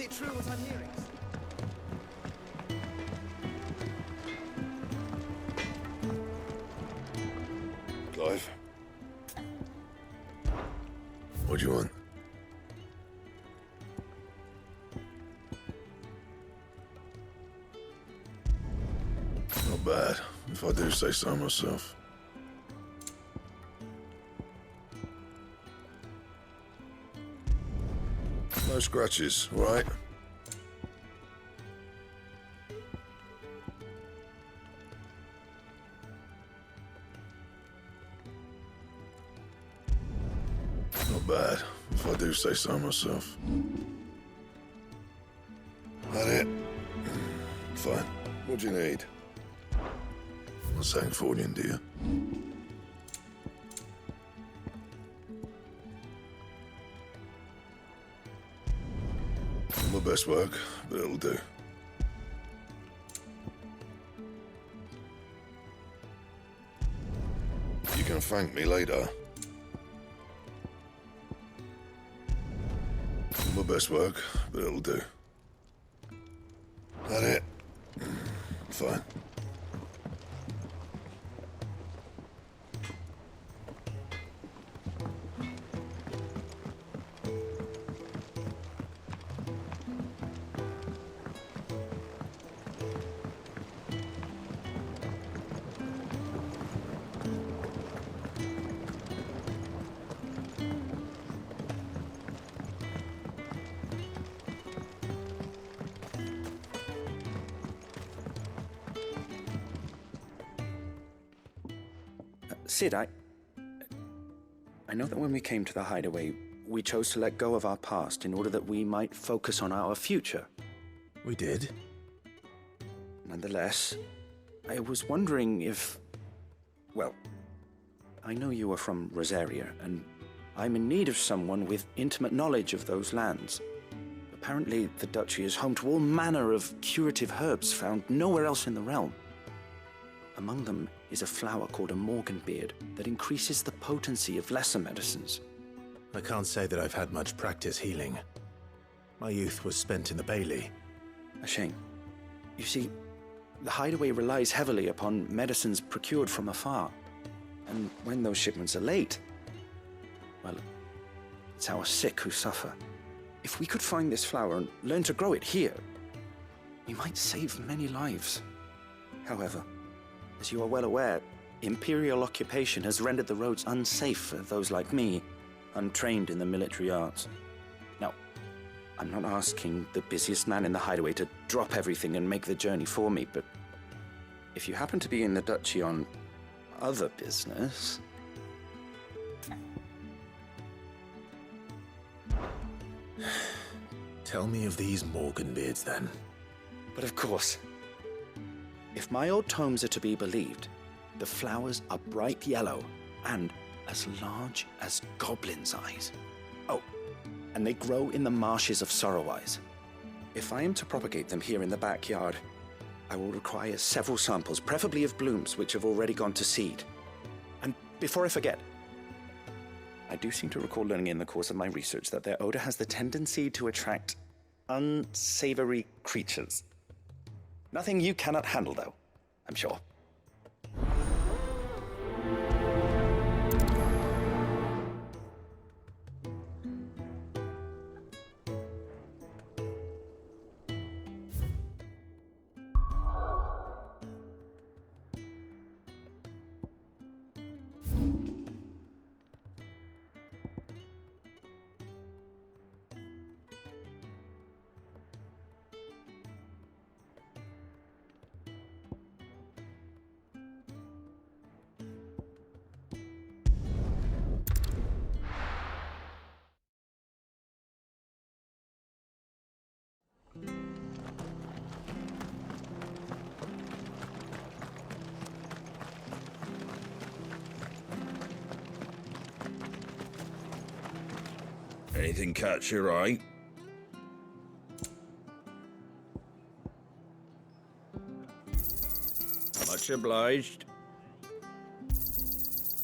Is it true what I'm hearing? Clive? What do you want? Not bad, if I do say so myself. No scratches, right? Not bad, if I do say so myself. That it? Fine. What do you need? Not saying fortune, do you? Not my best work, but it'll do. You can thank me later. Not my best work, but it'll do. That it? Fine. Sid, I know that when we came to the hideaway, we chose to let go of our past in order that we might focus on our future. We did? Nonetheless, I was wondering if... Well, I know you are from Rosaria, and I'm in need of someone with intimate knowledge of those lands. Apparently, the duchy is home to all manner of curative herbs found nowhere else in the realm. Among them is a flower called a morganbeard that increases the potency of lesser medicines. I can't say that I've had much practice healing. My youth was spent in the Bailey. A shame. You see, the hideaway relies heavily upon medicines procured from afar. And when those shipments are late, well, it's our sick who suffer. If we could find this flower and learn to grow it here, we might save many lives. However, as you are well aware, imperial occupation has rendered the roads unsafe for those like me, untrained in the military arts. Now, I'm not asking the busiest man in the hideaway to drop everything and make the journey for me, but if you happen to be in the duchy on other business... Tell me of these morganbeards, then. But of course. If my old tomes are to be believed, the flowers are bright yellow and as large as goblins' eyes. Oh, and they grow in the marshes of Sorrowise. If I am to propagate them here in the backyard, I will require several samples, preferably of blooms which have already gone to seed. And before I forget, I do seem to recall learning in the course of my research that their odor has the tendency to attract unsavory creatures. Nothing you cannot handle, though, I'm sure. Anything catch your eye? Much obliged.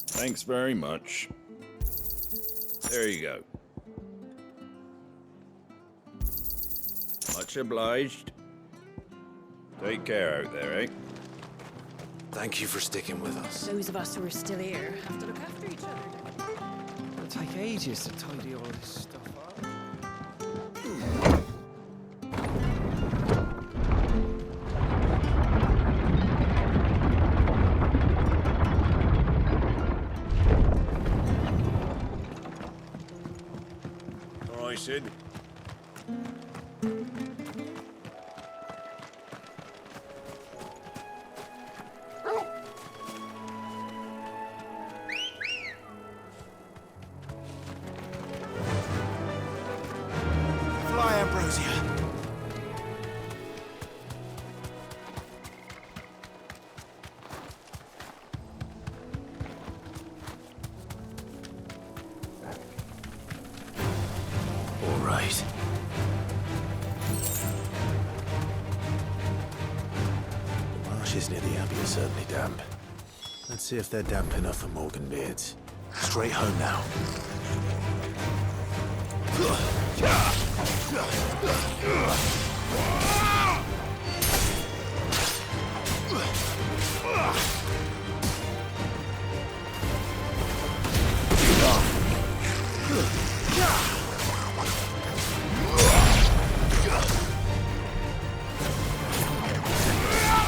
Thanks very much. There you go. Much obliged. Take care out there, eh? Thank you for sticking with us. Those of us who are still here have to look after each other. It'll take ages to tidy all this stuff up. All right, Sid. Fly, Ambrosia. All right. The marshes near the Abbey are certainly damp. Let's see if they're damp enough for Morgan beards. Straight home now.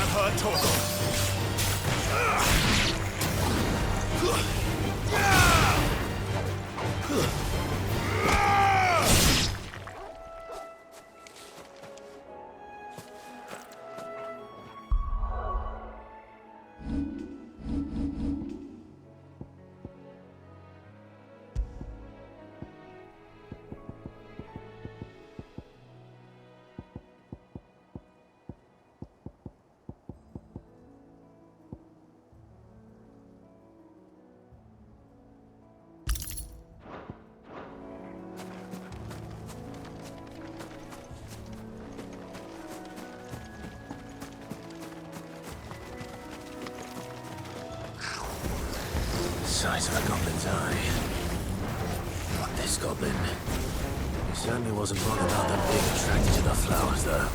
I've heard talk. Size of a goblin's eye. Not this goblin. He certainly wasn't bothered about them being attracted to the flowers, though.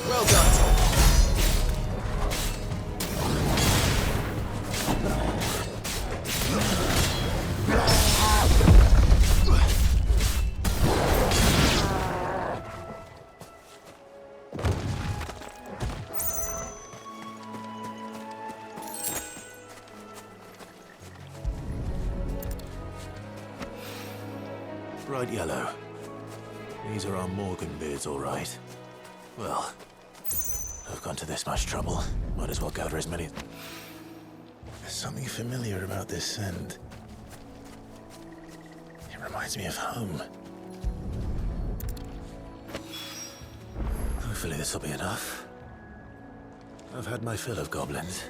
Well done. Bright yellow. These are our Morgan beards, all right. Well, I've gone to this much trouble. Might as well gather as many... There's something familiar about this scent. It reminds me of home. Hopefully this will be enough. I've had my fill of goblins.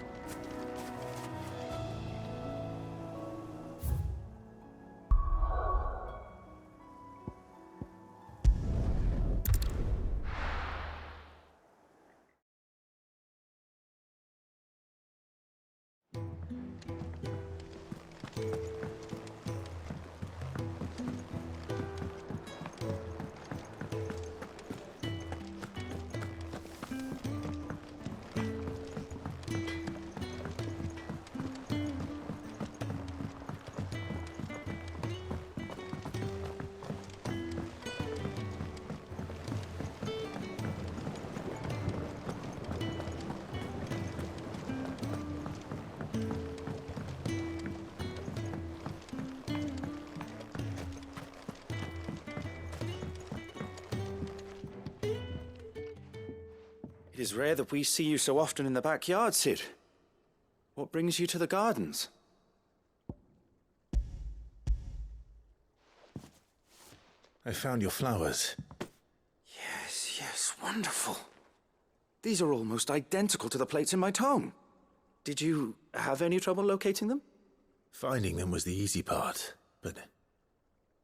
It is rare that we see you so often in the backyard, Sid. What brings you to the gardens? I found your flowers. Yes, wonderful. These are almost identical to the plates in my tome. Did you have any trouble locating them? Finding them was the easy part, but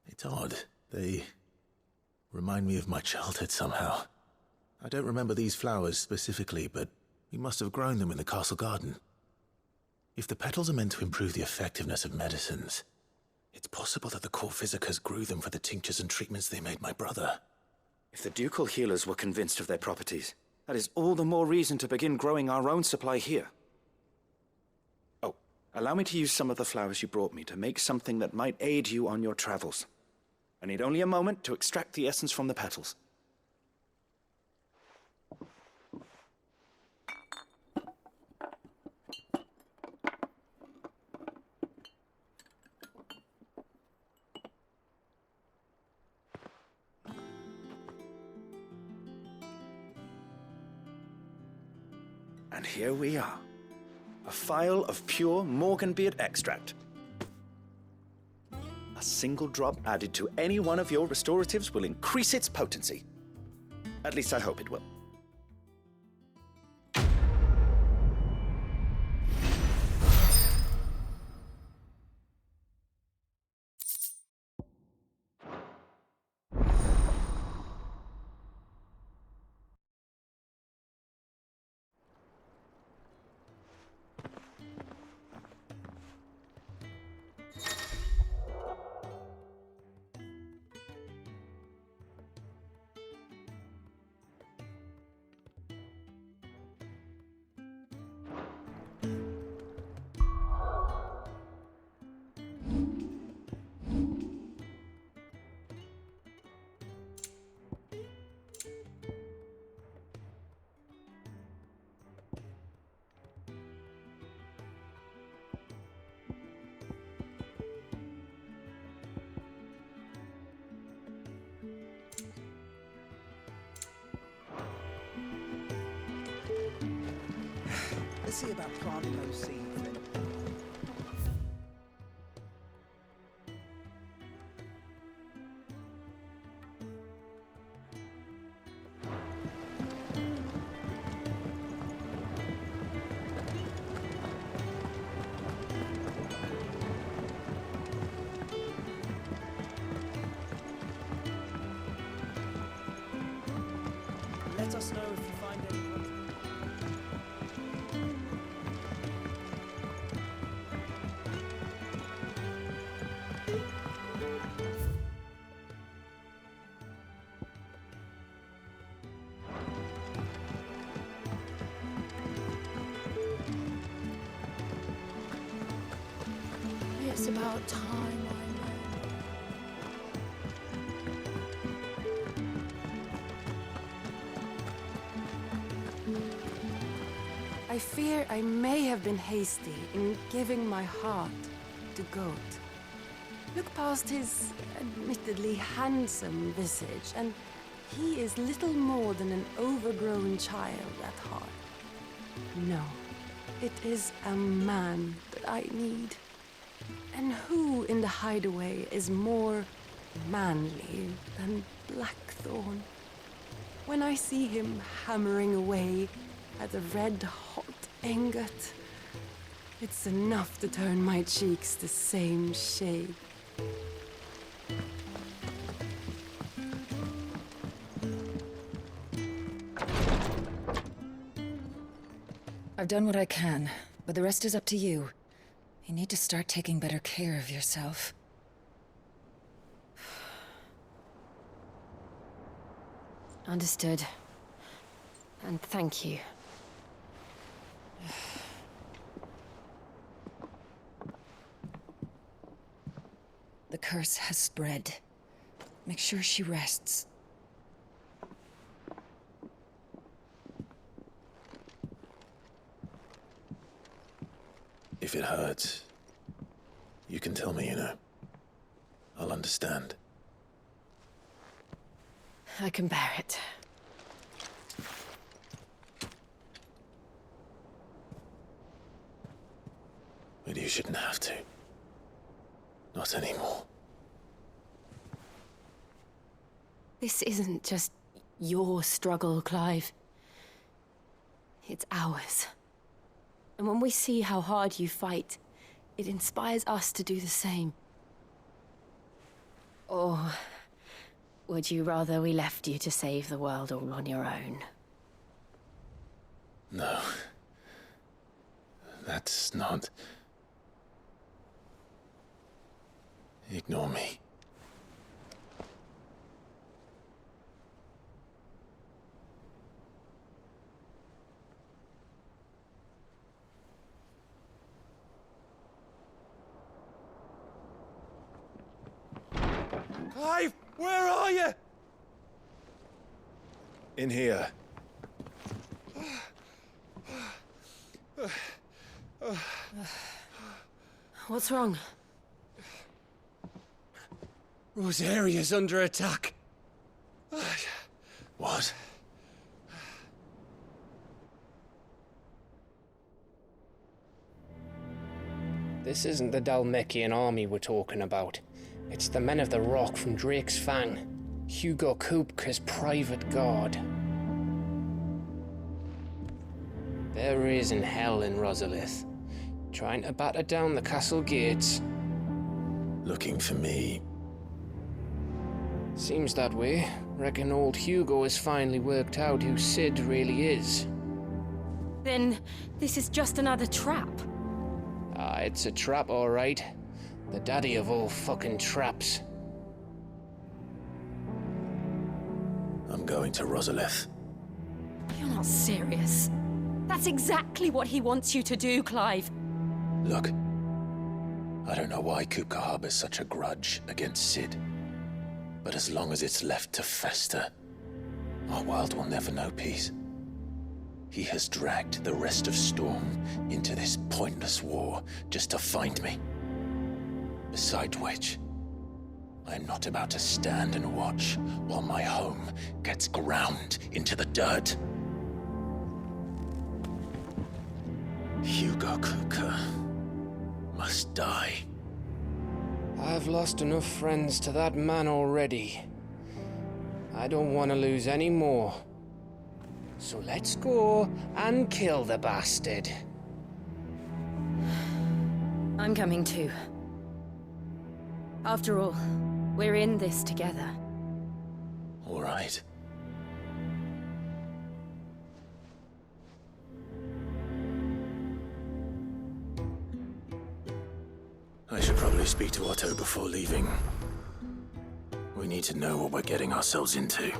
it's odd. They remind me of my childhood somehow. I don't remember these flowers specifically, but we must have grown them in the castle garden. If the petals are meant to improve the effectiveness of medicines, it's possible that the court physicers grew them for the tinctures and treatments they made my brother. If the ducal healers were convinced of their properties, that is all the more reason to begin growing our own supply here. Oh, allow me to use some of the flowers you brought me to make something that might aid you on your travels. I need only a moment to extract the essence from the petals. And here we are. A phial of pure Morganbeard extract. A single drop added to any one of your restoratives will increase its potency. At least I hope it will. Let's see about planting those seeds then. Let us know if you find anyone. It's about time, I know. I fear I may have been hasty in giving my heart to Goat. Look past his admittedly handsome visage, and he is little more than an overgrown child at heart. No, it is a man that I need. And who in the hideaway is more manly than Blackthorn? When I see him hammering away, at the red-hot ingot. It's enough to turn my cheeks the same shade. I've done what I can, but the rest is up to you. You need to start taking better care of yourself. Understood. And thank you. The curse has spread. Make sure she rests. If it hurts, you can tell me, you know. I'll understand. I can bear it. But you shouldn't have to. Not anymore. This isn't just your struggle, Clive. It's ours. And when we see how hard you fight, it inspires us to do the same. Or would you rather we left you to save the world all on your own? No. That's not... Ignore me. Clive, where are you? In here. What's wrong? Rosaria's under attack. What? This isn't the Dalmekian army we're talking about. It's the men of the Rock from Drake's Fang. Hugo Kupka's private guard. There is in hell in Rosalith, trying to batter down the castle gates. Looking for me. Seems that way. Reckon old Hugo has finally worked out who Sid really is. Then this is just another trap. Ah, it's a trap, all right. The daddy of all fucking traps. I'm going to Rosalith. You're not serious. That's exactly what he wants you to do, Clive. Look, I don't know why Kupka harbors such a grudge against Sid. But as long as it's left to fester, our world will never know peace. He has dragged the rest of Storm into this pointless war just to find me. Besides which, I am not about to stand and watch while my home gets ground into the dirt. Hugo Kupka must die. I've lost enough friends to that man already. I don't want to lose any more. So let's go and kill the bastard. I'm coming too. After all, we're in this together. All right. I should probably speak to Otto before leaving. We need to know what we're getting ourselves into.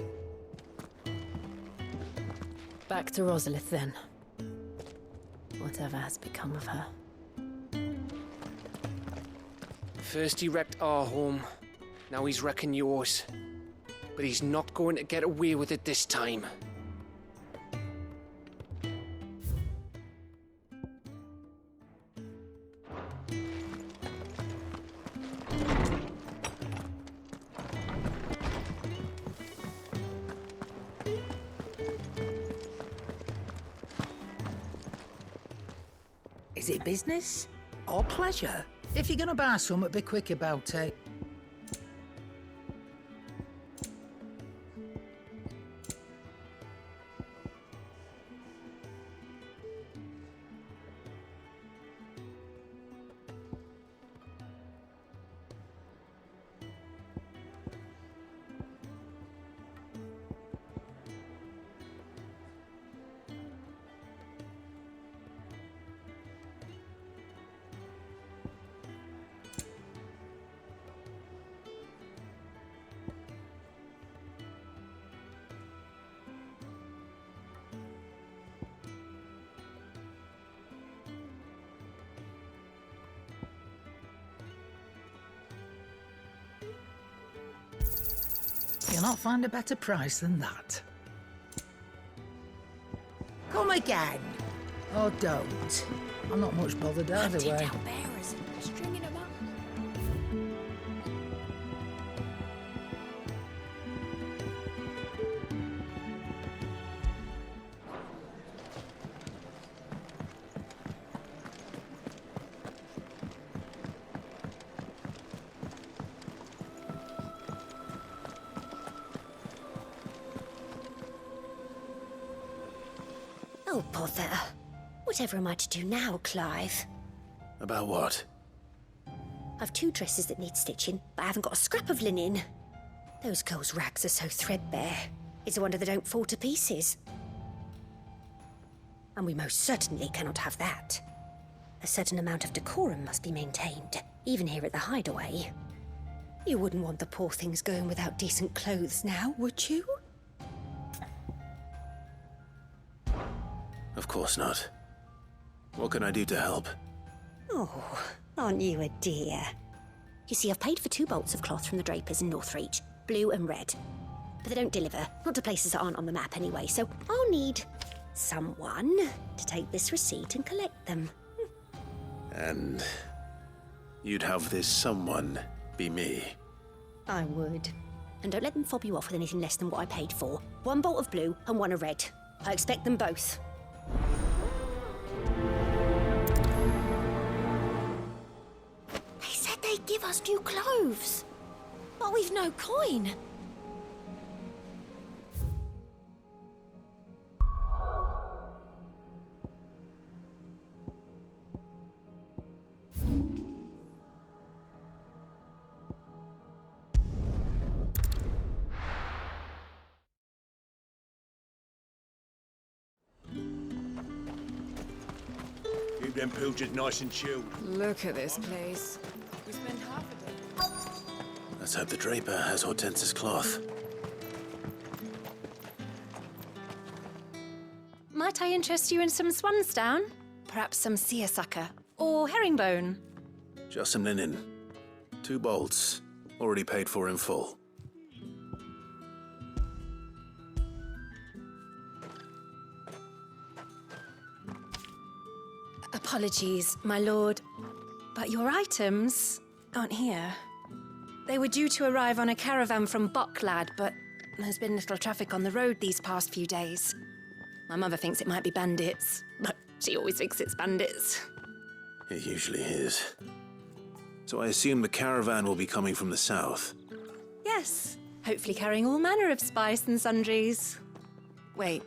Back to Rosalith then. Whatever has become of her. First he wrecked our home, now he's wrecking yours. But he's not going to get away with it this time. Is it business or pleasure? If you're gonna buy something, be quick about it. You'll not find a better price than that. Come again. Or don't. I'm not much bothered either way. Bearers, stringing them up. Oh, bother. Whatever am I to do now, Clive? About what? I've 2 dresses that need stitching, but I haven't got a scrap of linen. Those girls' rags are so threadbare. It's a wonder they don't fall to pieces. And we most certainly cannot have that. A certain amount of decorum must be maintained, even here at the hideaway. You wouldn't want the poor things going without decent clothes now, would you? Of course not. What can I do to help? Oh, aren't you a dear? You see, I've paid for 2 bolts of cloth from the drapers in Northreach, blue and red. But they don't deliver, not to places that aren't on the map anyway, so I'll need someone to take this receipt and collect them. And you'd have this someone be me. I would. And don't let them fob you off with anything less than what I paid for. 1 bolt of blue and 1 of red. I expect them both. They said they'd give us new clothes. But we've no coin. Keep them pilgers nice and chilled. Look at this place. We spent half a day. Let's hope the draper has Hortense's cloth. Might I interest you in some swansdown? Perhaps some seersucker or herringbone? Just some linen. 2 bolts. Already paid for in full. Apologies, my lord, but your items aren't here. They were due to arrive on a caravan from Bocklad, but there's been little traffic on the road these past few days. My mother thinks it might be bandits, but she always thinks it's bandits. It usually is. So I assume the caravan will be coming from the south. Yes, hopefully carrying all manner of spice and sundries. Wait,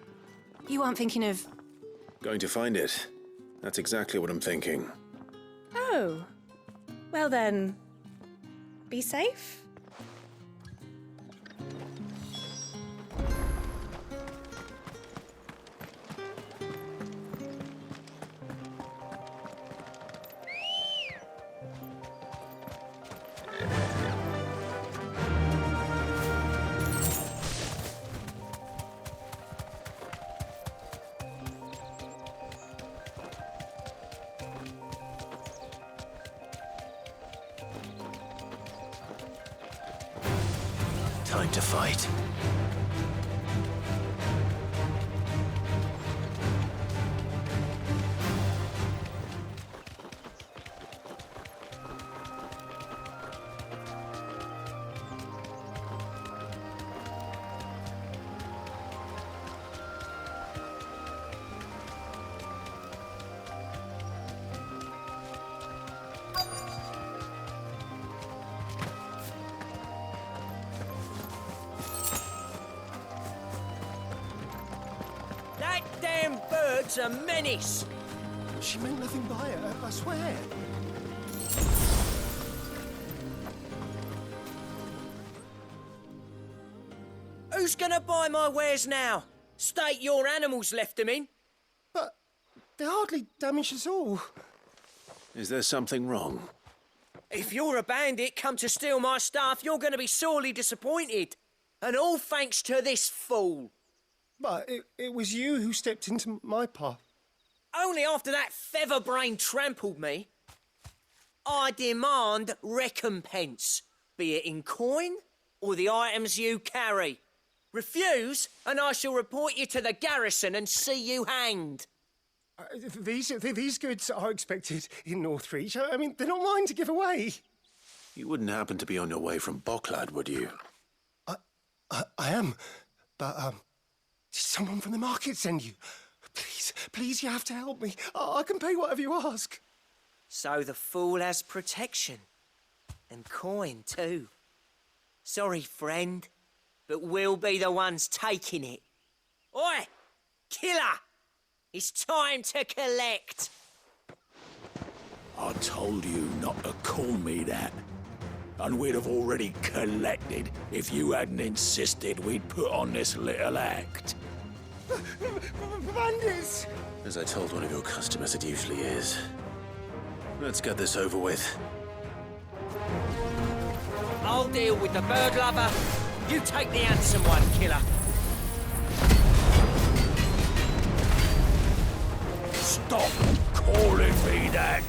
you aren't thinking of... Going to find it. That's exactly what I'm thinking. Oh, well then, be safe. Time to fight. That damn bird's a menace! She meant nothing by it, I swear. Who's gonna buy my wares now? State your animals left them in. But they hardly damaged us all. Is there something wrong? If you're a bandit come to steal my stuff, you're gonna be sorely disappointed. And all thanks to this fool. But it was you who stepped into my path. Only after that feather-brain trampled me. I demand recompense, be it in coin or the items you carry. Refuse, and I shall report you to the garrison and see you hanged. These goods are expected in Northreach. I mean, they're not mine to give away. You wouldn't happen to be on your way from Bocklad, would you? I am, but, did someone from the market send you? Please, you have to help me. I can pay whatever you ask. So the fool has protection. And coin, too. Sorry, friend, but we'll be the ones taking it. Oi! Killer! It's time to collect! I told you not to call me that. And we'd have already collected if you hadn't insisted we'd put on this little act. Bandits! As I told one of your customers, it usually is. Let's get this over with. I'll deal with the bird lover. You take the handsome one, killer. Stop calling me that!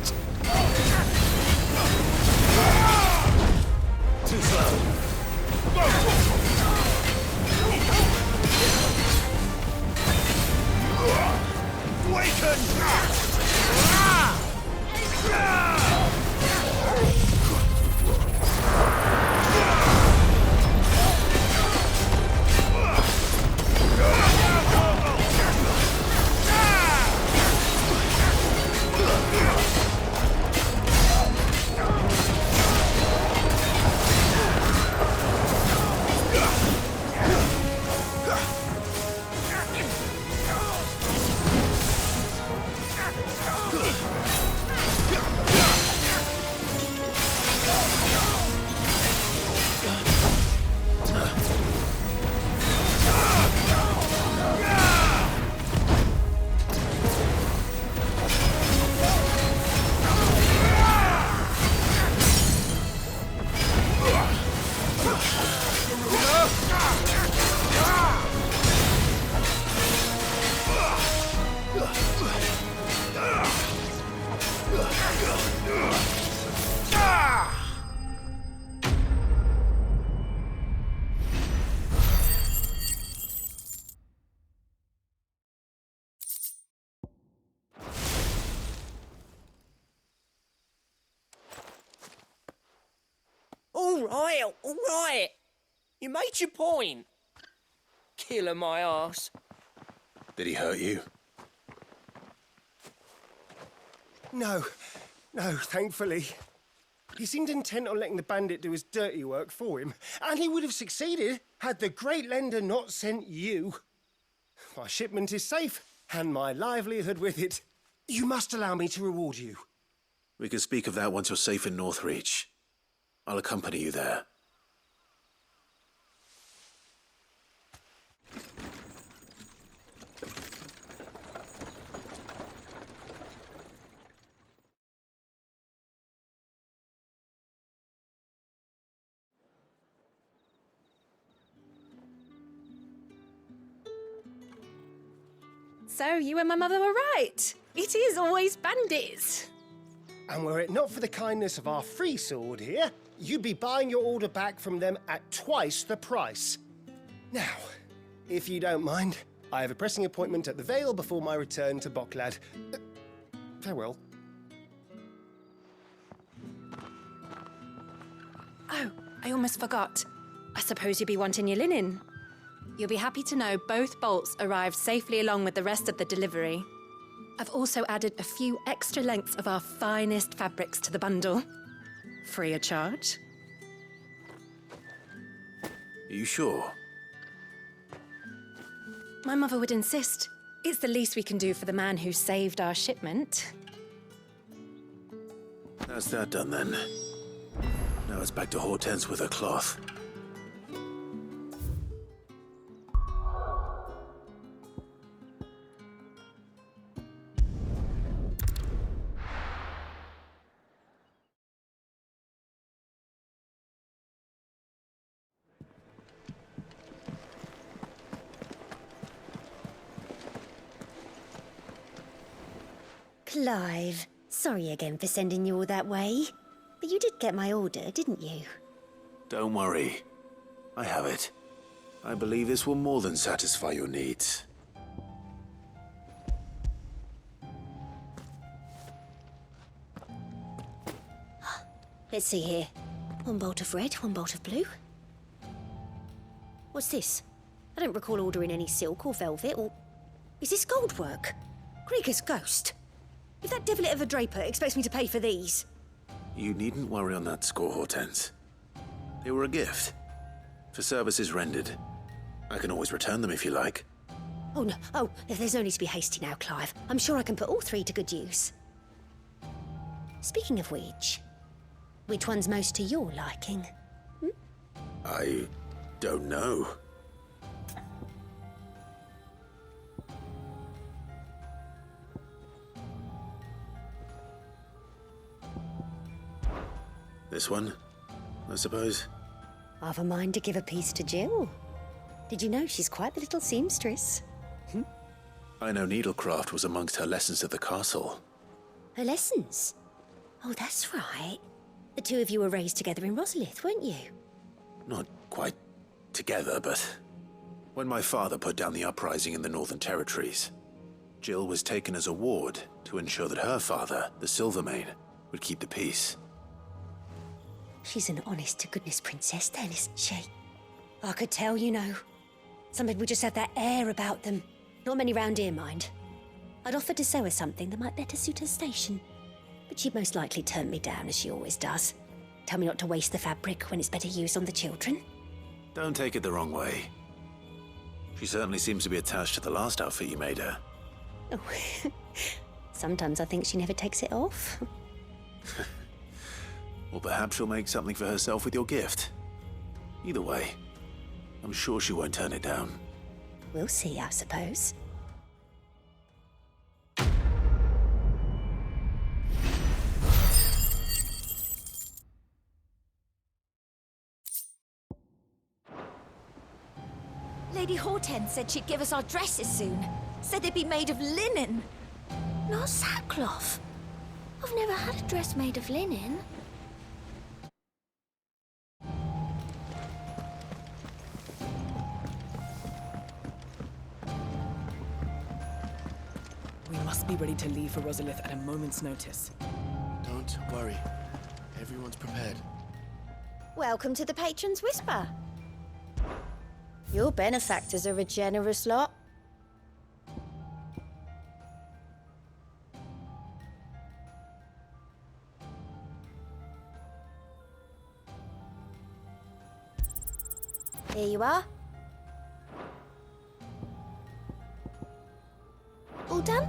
Too slow. All right. You made your point. Killer my ass. Did he hurt you? No, thankfully. He seemed intent on letting the bandit do his dirty work for him, and he would have succeeded had the Great Lender not sent you. My shipment is safe, and my livelihood with it. You must allow me to reward you. We can speak of that once you're safe in Northreach. I'll accompany you there. So, you and my mother were right. It is always bandits. And were it not for the kindness of our free sword here, you'd be buying your order back from them at twice the price. Now, if you don't mind, I have a pressing appointment at the Vale before my return to Bocklad. Farewell. Oh, I almost forgot. I suppose you'll be wanting your linen. You'll be happy to know both bolts arrived safely along with the rest of the delivery. I've also added a few extra lengths of our finest fabrics to the bundle. Free of charge. Are you sure? My mother would insist. It's the least we can do for the man who saved our shipment. That's that done then. Now it's back to Hortense with her cloth. Clive, sorry again for sending you all that way. But you did get my order, didn't you? Don't worry. I have it. I believe this will more than satisfy your needs. Let's see here. One bolt of red, one bolt of blue. What's this? I don't recall ordering any silk or velvet or... Is this gold work? Krieger's ghost. If that devilit of a draper expects me to pay for these... You needn't worry on that score, Hortense. They were a gift. For services rendered. I can always return them if you like. Oh, no. Oh, there's no need to be hasty now, Clive. I'm sure I can put all three to good use. Speaking of which one's most to your liking? I don't know. This one, I suppose. I've a mind to give a piece to Jill. Did you know she's quite the little seamstress? I know needlecraft was amongst her lessons at the castle. Her lessons? Oh, that's right. The two of you were raised together in Rosalith, weren't you? Not quite together, but when my father put down the uprising in the Northern Territories, Jill was taken as a ward to ensure that her father, the Silvermane, would keep the peace. She's an honest-to-goodness princess then, isn't she? I could tell, you know. Some people just have that air about them. Not many round here, mind. I'd offered to sew her something that might better suit her station. But she'd most likely turn me down, as she always does. Tell me not to waste the fabric when it's better used on the children. Don't take it the wrong way. She certainly seems to be attached to the last outfit you made her. Oh, sometimes I think she never takes it off. Or perhaps she'll make something for herself with your gift. Either way, I'm sure she won't turn it down. We'll see, I suppose. Lady Hortense said she'd give us our dresses soon. Said they'd be made of linen. Not sackcloth. I've never had a dress made of linen. We must be ready to leave for Rosalith at a moment's notice. Don't worry. Everyone's prepared. Welcome to the Patron's Whisper. Your benefactors are a generous lot. Here you are. All done?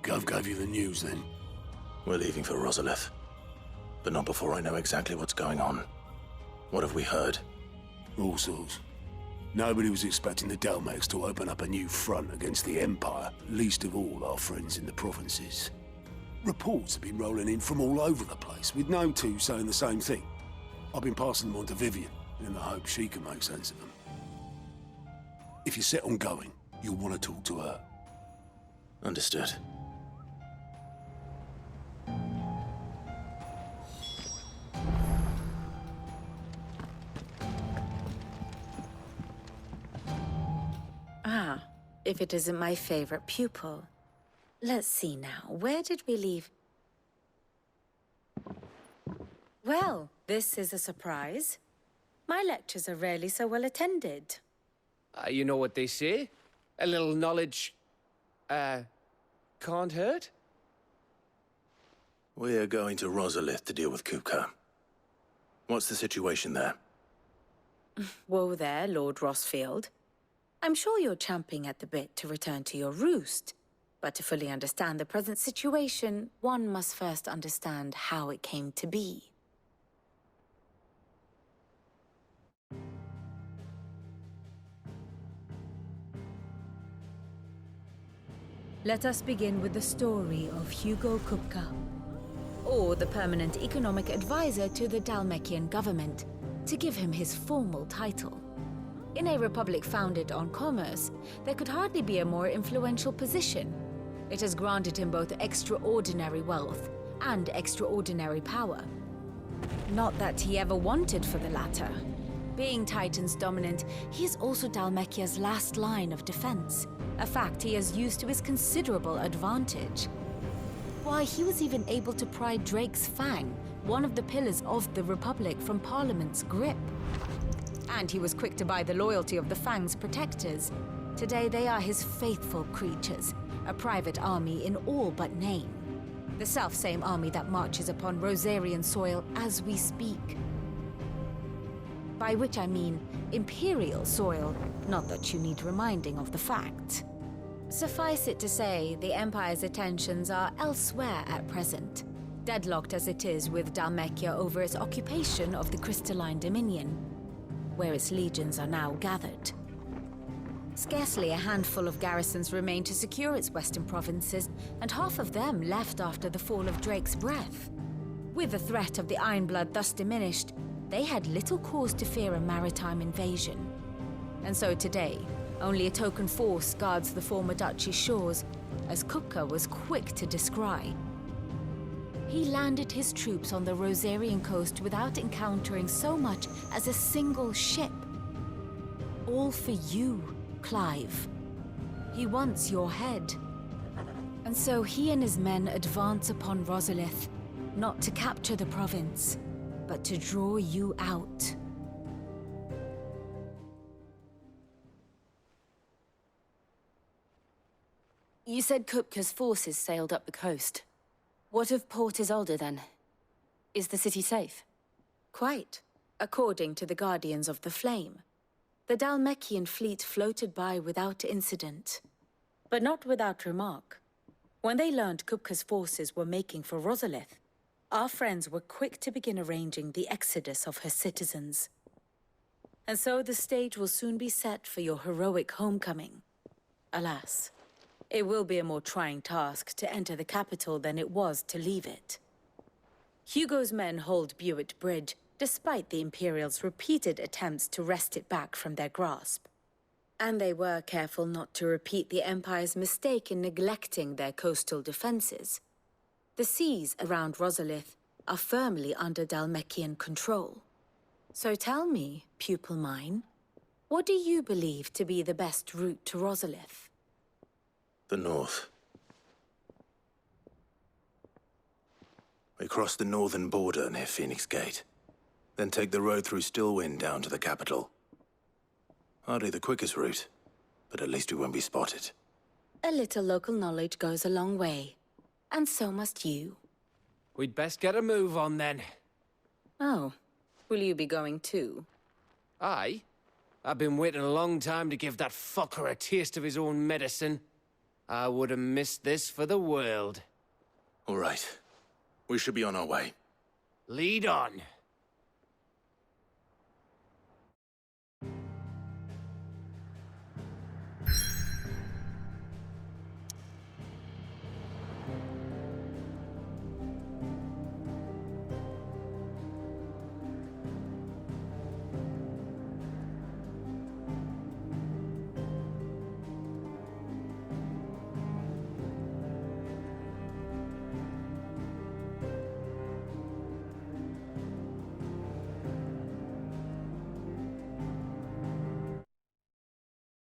Gov gave you the news, then? We're leaving for Rosalith. But not before I know exactly what's going on. What have we heard? All sorts. Nobody was expecting the Delmex to open up a new front against the Empire, least of all our friends in the provinces. Reports have been rolling in from all over the place, with no two saying the same thing. I've been passing them on to Vivian, in the hope she can make sense of them. If you're set on going, you'll want to talk to her. Understood. Ah, if it isn't my favorite pupil. Let's see now, where did we leave? Well, this is a surprise. My lectures are rarely so well attended. You know what they say? A little knowledge, can't hurt? We're going to Rosalith to deal with Kupka. What's the situation there? Whoa there, Lord Rossfield. I'm sure you're champing at the bit to return to your roost. But to fully understand the present situation, one must first understand how it came to be. Let us begin with the story of Hugo Kupka, or the permanent economic advisor to the Dhalmekian government, to give him his formal title. In a republic founded on commerce, there could hardly be a more influential position. It has granted him both extraordinary wealth and extraordinary power. Not that he ever wanted for the latter. Being Titan's dominant, he is also Dhalmekia's last line of defense, a fact he has used to his considerable advantage. Why, he was even able to pry Drake's Fang, one of the pillars of the Republic, from Parliament's grip. And he was quick to buy the loyalty of the Fang's protectors. Today they are his faithful creatures, a private army in all but name. The self-same army that marches upon Rosarian soil as we speak. By which I mean Imperial soil, not that you need reminding of the fact. Suffice it to say, the Empire's attentions are elsewhere at present, deadlocked as it is with Dhalmekia over its occupation of the Crystalline Dominion, where its legions are now gathered. Scarcely a handful of garrisons remain to secure its western provinces, and half of them left after the fall of Drake's Breath. With the threat of the Ironblood thus diminished, they had little cause to fear a maritime invasion. And so today, only a token force guards the former duchy's shores, as Kupka was quick to descry. He landed his troops on the Rosarian coast without encountering so much as a single ship. All for you, Clive. He wants your head. And so he and his men advance upon Rosalith, not to capture the province, but to draw you out. You said Kupka's forces sailed up the coast. What of Port Isolde, then? Is the city safe? Quite, according to the Guardians of the Flame. The Dhalmekian fleet floated by without incident, but not without remark. When they learned Kupka's forces were making for Rosalith, our friends were quick to begin arranging the exodus of her citizens. And so the stage will soon be set for your heroic homecoming. Alas, it will be a more trying task to enter the capital than it was to leave it. Hugo's men hold Buet Bridge, despite the Imperials' repeated attempts to wrest it back from their grasp. And they were careful not to repeat the Empire's mistake in neglecting their coastal defenses. The seas around Rosalith are firmly under Dhalmekian control. So tell me, pupil mine, what do you believe to be the best route to Rosalith? The north. We cross the northern border near Phoenix Gate, then take the road through Stillwind down to the capital. Hardly the quickest route, but at least we won't be spotted. A little local knowledge goes a long way, and so must you. We'd best get a move on then. Oh, will you be going too? Aye. I've been waiting a long time to give that fucker a taste of his own medicine. I would have missed this for the world. All right. We should be on our way. Lead on.